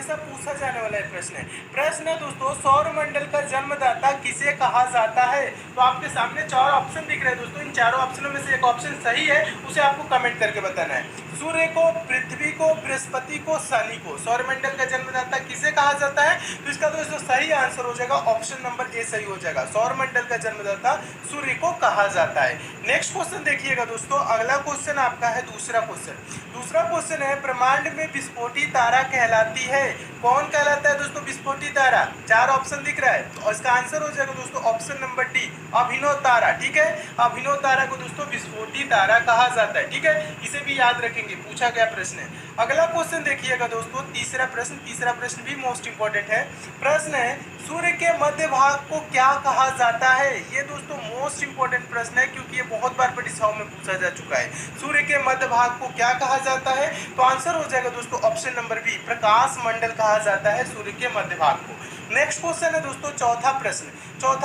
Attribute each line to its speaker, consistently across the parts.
Speaker 1: हमेशा पूछा जाने वाला प्रश्न है दोस्तों, सौर मंडल का जन्मदाता किसे कहा जाता है। तो आपके सामने चार ऑप्शन दिख रहे हैं दोस्तों, इन चारों ऑप्शनों में से एक ऑप्शन सही है, उसे आपको कमेंट करके बताना है। सूर्य को, पृथ्वी को, बृहस्पति को, शनि को सौर मंडल का जन्मदाता किसे कहा जाता है। तो इसका दोस्तों सही आंसर हो जाएगा ऑप्शन नंबर ए सही हो जाएगा, सौर मंडल का जन्मदाता सूर्य को कहा जाता है। नेक्स्ट क्वेश्चन देखिएगा दोस्तों, अगला क्वेश्चन आपका है दूसरा क्वेश्चन है, ब्रह्मांड में विस्फोटी तारा कहलाती है, कौन कहलाता है दोस्तों विस्फोटी तारा। चार ऑप्शन दिख रहा है, तो इसका आंसर हो जाएगा दोस्तों ऑप्शन नंबर डी, अभिनव तारा। ठीक है, अभिनव तारा को दोस्तों विस्फोटी तारा कहा जाता है। ठीक है, इसे भी याद रखेंगे, पूछा गया प्रश्न है। अगला क्वेश्चन देखिएगा दोस्तों, तीसरा प्रश्न भी मोस्ट इंपॉर्टेंट है। प्रश्न है, सूर्य के मध्य भाग को क्या कहा जाता है। ये दोस्तों मोस्ट इंपॉर्टेंट प्रश्न है, क्योंकि ये बहुत बार परीक्षाओं में पूछा जा चुका है। सूर्य के मध्य भाग को क्या कहा जाता है, तो आंसर हो जाएगा दोस्तों ऑप्शन नंबर बी, प्रकाश मंडल कहा जाता है सूर्य के मध्य भाग को। नेक्स्ट क्वेश्चन है दोस्तों चौथा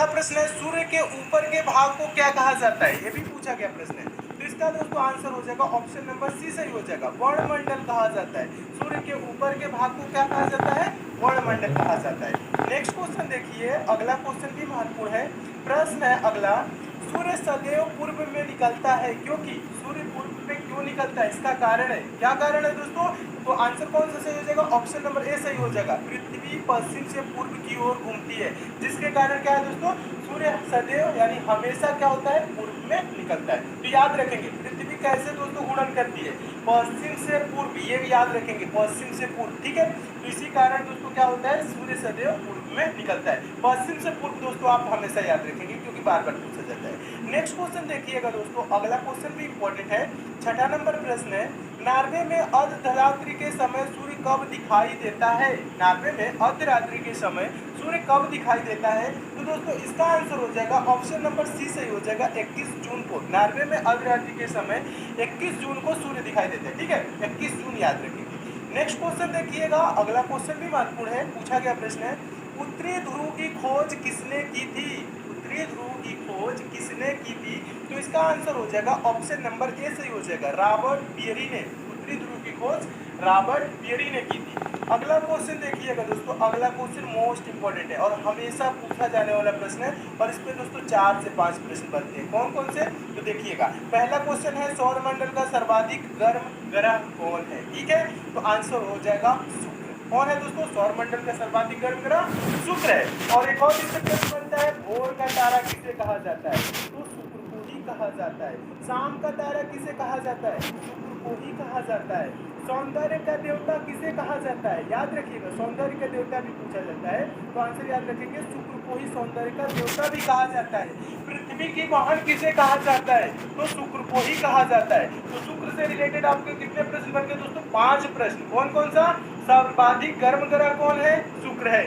Speaker 1: प्रश्न है, सूर्य के ऊपर के भाग को क्या कहा जाता है। ये भी पूछा गया प्रश्न है, तो इसका दोस्तों आंसर हो जाएगा ऑप्शन नंबर सी सही हो जाएगा, वर्णमंडल कहा जाता है। सूर्य के ऊपर के भाग को क्या कहा जाता है, वर्णमंडल कहा जाता है। नेक्स्ट क्वेश्चन देखिए, अगला क्वेश्चन भी महत्वपूर्ण है। प्रश्न है अगला, सूर्य सदैव पूर्व में निकलता है, क्योंकि सूर्य पूर्व में क्यों निकलता है, इसका कारण है, क्या कारण है दोस्तों। तो आंसर कौन सा सही हो जाएगा, ऑप्शन नंबर ए सही हो जाएगा, पृथ्वी पश्चिम से पूर्व की ओर घूमती है, जिसके कारण क्या है दोस्तों, सूर्य सदैव यानी हमेशा क्या होता है, पूर्व में निकलता है। तो याद रखेंगे पृथ्वी कैसे दोस्तों घूर्णन करती है, पश्चिम से पूर्व, ये भी याद रखेंगे पश्चिम से पूर्व। ठीक है, तो इसी कारण दोस्तों क्या होता है, सूर्य सदैव पूर्व में निकलता है। पश्चिम से पूर्व दोस्तों आप हमेशा याद रखेंगे, क्योंकि बार बार पूछा जाता है। नेक्स्ट क्वेश्चन देखिएगा दोस्तों, अगला क्वेश्चन भी इंपॉर्टेंट है। छठा नंबर प्रश्न है, नॉर्वे में अर्धरात्रि के समय सूर्य कब दिखाई देता है। नॉर्वे में अर्धरात्रि के समय सूर्य कब दिखाई देता है, तो दोस्तों इसका आंसर हो जाएगा ऑप्शन नंबर सी सही हो जाएगा, 21 जून को। नॉर्वे में अर्धरात्रि के समय 21 जून को सूर्य दिखाई देता है। ठीक है, 21 जून याद रखेंगे। नेक्स्ट क्वेश्चन देखिएगा, अगला क्वेश्चन भी महत्वपूर्ण है, पूछा गया प्रश्न है, उत्तरी ध्रुव की खोज किसने की थी। उत्तरी ध्रुव की खोज किसने की थी, तो इसका आंसर हो जाएगा ऑप्शन नंबर ए सही हो जाएगा, रॉबर्ट पियरी ने। उत्तरी ध्रुव की खोज रॉबर्ट पियरी ने की थी। अगला क्वेश्चन देखिएगा दोस्तों, अगला क्वेश्चन मोस्ट इंपॉर्टेंट है और हमेशा पूछा जाने वाला प्रश्न है, और इस पे दोस्तों 4 से 5 प्रश्न बनते हैं। कौन कौन से, तो देखिएगा पहला क्वेश्चन है, सौर मंडल का सर्वाधिक गर्म ग्रह कौन है। ठीक है, तो आंसर हो जाएगा शुक्र। कौन है दोस्तों, सौर मंडल का सर्वाधिक गर्म ग्रह शुक्र है। और एक और इससे प्रश्न बनता है, भोर का तारा किसे कहा जाता है, तो शुक्र को ही कहा जाता है। शाम का तारा किसे कहा जाता है, शुक्र को ही कहा जाता है। सौंदर्य का देवता किसे कहा जाता है, याद रखिएगा सौंदर्य का देवता भी पूछा जाता है, तो आंसर याद रखेंगे, शुक्र को ही सौंदर्य का देवता भी कहा जाता है। पृथ्वी की वाहन किसे कहा जाता है, तो शुक्र को ही कहा जाता है। तो शुक्र से रिलेटेड आपके कितने प्रश्न बन गए दोस्तों, 5 प्रश्न। कौन कौन सा, सर्वाधिक गर्म ग्रह कौन है, शुक्र है।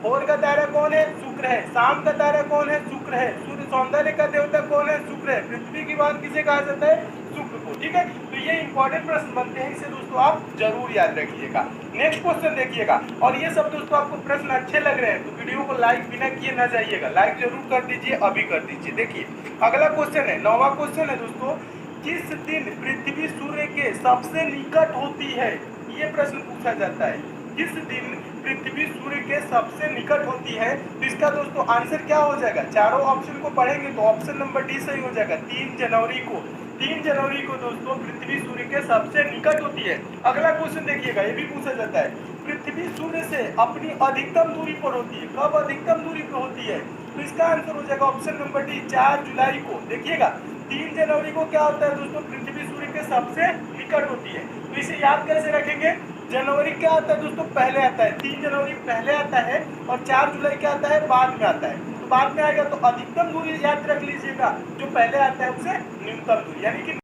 Speaker 1: भोर का तारा कौन है, शुक्र है। शाम का तारा कौन है, शुक्र है। सूर्य सौंदर्य का देवता कौन है, शुक्र है। पृथ्वी की बात किसे कहा जाता है, शुक्र को। ठीक है, तो ये इंपॉर्टेंट प्रश्न बनते हैं, इसे दोस्तों आप जरूर याद रखिएगा। नेक्स्ट क्वेश्चन देखिएगा, और ये सब दोस्तों आपको प्रश्न अच्छे लग रहे हैं तो वीडियो को लाइक बिना किए ना जाइएगा, लाइक जरूर कर दीजिए, अभी कर दीजिए। देखिए अगला क्वेश्चन है, 9वां क्वेश्चन है दोस्तों, किस दिन पृथ्वी सूर्य के सबसे निकट होती है। ये प्रश्न पूछा जाता है, किस दिन पृथ्वी सूर्य के सबसे निकट होती है, तो इसका दोस्तों आंसर क्या हो जाएगा, चारों ऑप्शन को पढ़ेंगे तो ऑप्शन नंबर डी सही हो जाएगा, 3 जनवरी को। 3 जनवरी को दोस्तों पृथ्वी सूर्य के सबसे निकट होती है। अगला क्वेश्चन देखिएगा, ये भी पूछा जाता है, पृथ्वी सूर्य से अपनी अधिकतम दूरी पर होती है, कब अधिकतम दूरी पर होती है, तो इसका आंसर हो जाएगा ऑप्शन नंबर डी, 4 जुलाई को। देखिएगा 3 जनवरी को क्या होता है दोस्तों, पृथ्वी सूर्य के सबसे निकट होती है। तो इसे याद कैसे रखेंगे, जनवरी क्या आता है दोस्तों, पहले आता है, 3 जनवरी पहले आता है, और 4 जुलाई क्या आता है, बाद में आता है। तो बाद में आएगा तो अधिकतम दूरी याद रख लीजिएगा, जो पहले आता है उसे न्यूनतम दूरी, यानी कि